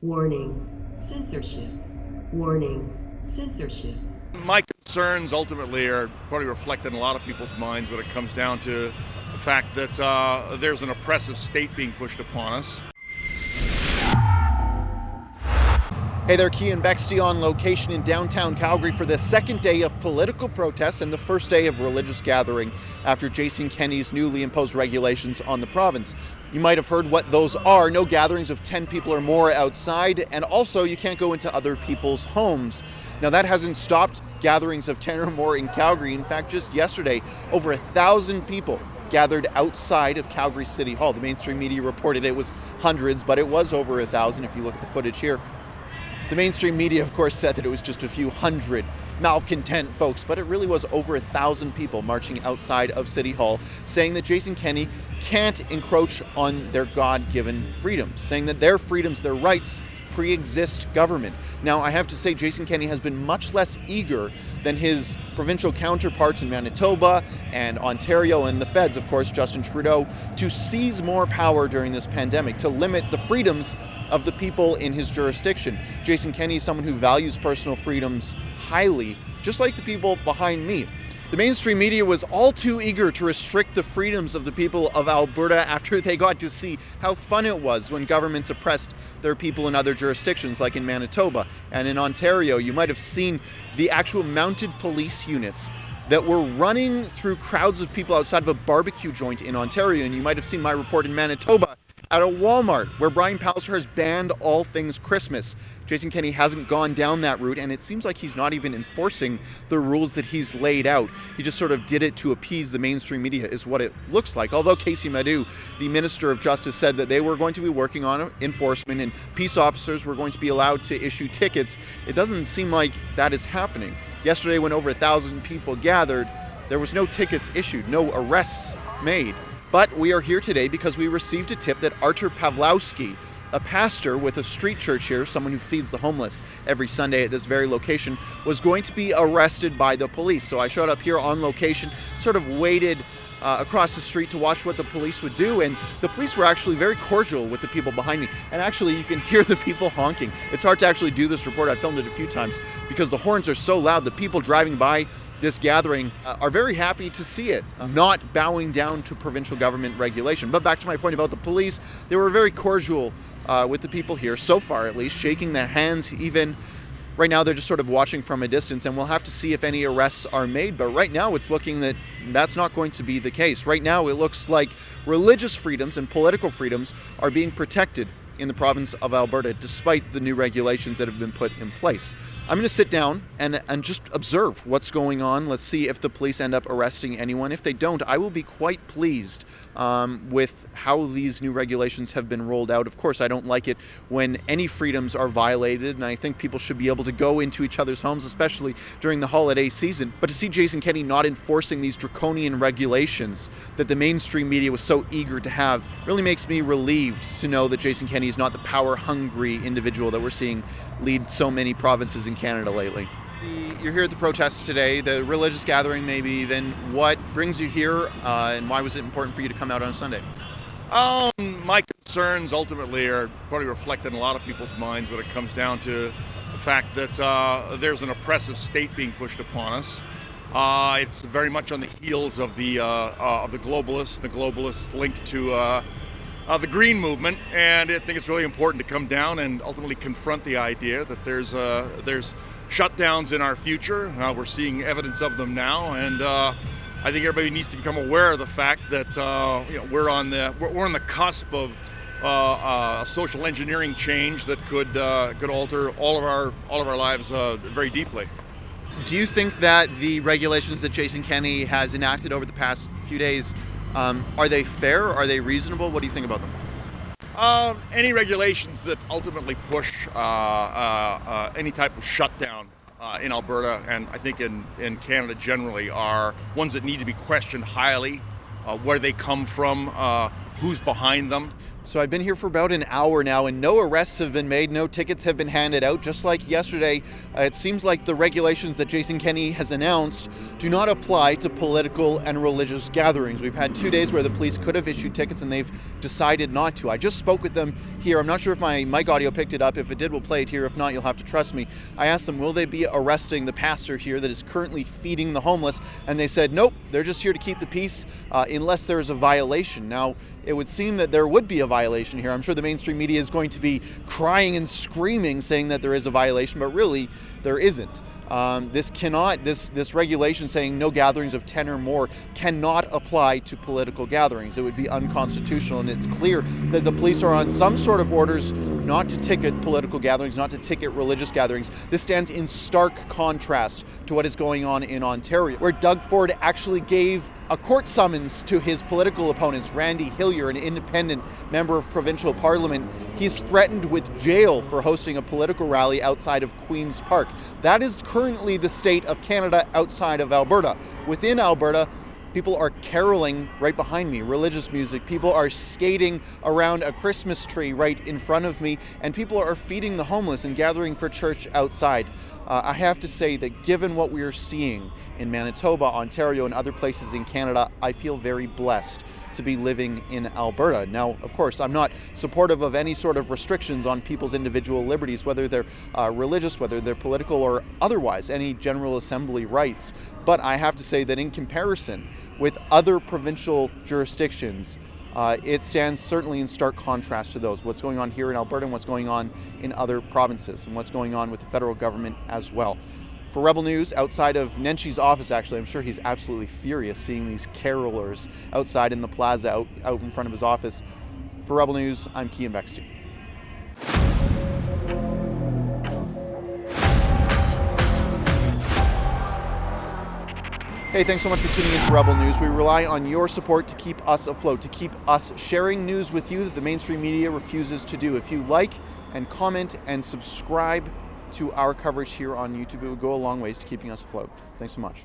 Warning, censorship. Warning, censorship. My concerns ultimately are probably reflected in a lot of people's minds when it comes down to the fact that there's an oppressive state being pushed upon us. Hey there, Keean Bexte on location in downtown Calgary for the second day of political protests and the first day of religious gathering after Jason Kenney's newly imposed regulations on the province. You might have heard what those are. No gatherings of 10 people or more outside, and also you can't go into other people's homes. Now that hasn't stopped gatherings of 10 or more in Calgary. In fact, just yesterday, over 1,000 people gathered outside of Calgary City Hall. The mainstream media reported it was hundreds, but it was over 1,000 if you look at the footage here. The mainstream media, of course, said that it was just a few hundred malcontent folks, but it really was over 1,000 people marching outside of City Hall saying that Jason Kenney can't encroach on their God-given freedoms, saying that their freedoms, their rights, pre-exist government. Now, I have to say, Jason Kenney has been much less eager than his provincial counterparts in Manitoba and Ontario and the feds, of course, Justin Trudeau, to seize more power during this pandemic, to limit the freedoms of the people in his jurisdiction. Jason Kenney is someone who values personal freedoms highly, just like the people behind me. The mainstream media was all too eager to restrict the freedoms of the people of Alberta after they got to see how fun it was when governments oppressed their people in other jurisdictions, like in Manitoba and in Ontario. You might have seen the actual mounted police units that were running through crowds of people outside of a barbecue joint in Ontario, and you might have seen my report in Manitoba at a Walmart where Brian Pallister has banned all things Christmas. Jason Kenney hasn't gone down that route, and it seems like he's not even enforcing the rules that he's laid out. He just sort of did it to appease the mainstream media, is what it looks like. Although Casey Madu, the Minister of Justice, said that they were going to be working on enforcement and peace officers were going to be allowed to issue tickets, it doesn't seem like that is happening. Yesterday, when over 1,000 people gathered, there was no tickets issued, no arrests made. But we are here today because we received a tip that Artur Pawlowski, a pastor with a street church here, someone who feeds the homeless every Sunday at this very location, was going to be arrested by the police. So I showed up here on location, sort of waited across the street to watch what the police would do, and the police were actually very cordial with the people behind me. And actually, you can hear the people honking. It's hard to actually do this report. I filmed it a few times because the horns are so loud. The people driving by this gathering are very happy to see it, not bowing down to provincial government regulation. But back to my point about the police, they were very cordial with the people here, so far at least, shaking their hands even. Right now they're just sort of watching from a distance, and we'll have to see if any arrests are made. But right now it's looking that that's not going to be the case. Right now it looks like religious freedoms and political freedoms are being protected in the province of Alberta, despite the new regulations that have been put in place. I'm going to sit down and just observe what's going on. Let's see if the police end up arresting anyone. If they don't, I will be quite pleased with how these new regulations have been rolled out. Of course, I don't like it when any freedoms are violated, and I think people should be able to go into each other's homes, especially during the holiday season. But to see Jason Kenney not enforcing these draconian regulations that the mainstream media was so eager to have really makes me relieved to know that Jason Kenney is not the power-hungry individual that we're seeing lead so many provinces in Canada lately. You're here at the protest today, the religious gathering maybe even. What brings you here, and why was it important for you to come out on a Sunday? My concerns ultimately are probably reflected in a lot of people's minds when it comes down to the fact that there's an oppressive state being pushed upon us. It's very much on the heels of the globalists linked to the Green movement, and I think it's really important to come down and ultimately confront the idea that there's shutdowns in our future. We're seeing evidence of them now, and I think everybody needs to become aware of the fact that we're on the cusp of a social engineering change that could alter all of our lives very deeply. Do you think that the regulations that Jason Kenney has enacted over the past few days, are they fair? Are they reasonable? What do you think about them? Any regulations that ultimately push any type of shutdown in Alberta, and I think in Canada generally, are ones that need to be questioned highly, where they come from, who's behind them. So I've been here for about an hour now and no arrests have been made, no tickets have been handed out. Just like yesterday, it seems like the regulations that Jason Kenney has announced do not apply to political and religious gatherings. We've had 2 days where the police could have issued tickets and they've decided not to. I just spoke with them here. I'm not sure if my mic audio picked it up. If it did, we'll play it here. If not, you'll have to trust me. I asked them, will they be arresting the pastor here that is currently feeding the homeless? And they said, nope, they're just here to keep the peace unless there is a violation. Now, it would seem that there would be a violation here. I'm sure the mainstream media is going to be crying and screaming saying that there is a violation, but really there isn't. This regulation saying no gatherings of 10 or more cannot apply to political gatherings. It would be unconstitutional, and it's clear that the police are on some sort of orders not to ticket political gatherings, not to ticket religious gatherings. This stands in stark contrast to what is going on in Ontario, where Doug Ford actually gave a court summons to his political opponents. Randy Hillier, an independent member of provincial parliament, he's threatened with jail for hosting a political rally outside of Queen's Park. That is currently the state of Canada outside of Alberta. Within Alberta, people are caroling right behind me, religious music. People are skating around a Christmas tree right in front of me, and people are feeding the homeless and gathering for church outside. I have to say that given what we are seeing in Manitoba, Ontario, and other places in Canada, I feel very blessed to be living in Alberta. Now, of course, I'm not supportive of any sort of restrictions on people's individual liberties, whether they're religious, whether they're political, or otherwise, any General Assembly rights. But I have to say that in comparison with other provincial jurisdictions, it stands certainly in stark contrast to those. What's going on here in Alberta and what's going on in other provinces and what's going on with the federal government as well. For Rebel News, outside of Nenshi's office, actually, I'm sure he's absolutely furious seeing these carolers outside in the plaza out in front of his office. For Rebel News, I'm Keean Bexte. Hey, thanks so much for tuning into Rebel News. We rely on your support to keep us afloat, to keep us sharing news with you that the mainstream media refuses to do. If you like and comment and subscribe to our coverage here on YouTube, it would go a long ways to keeping us afloat. Thanks so much.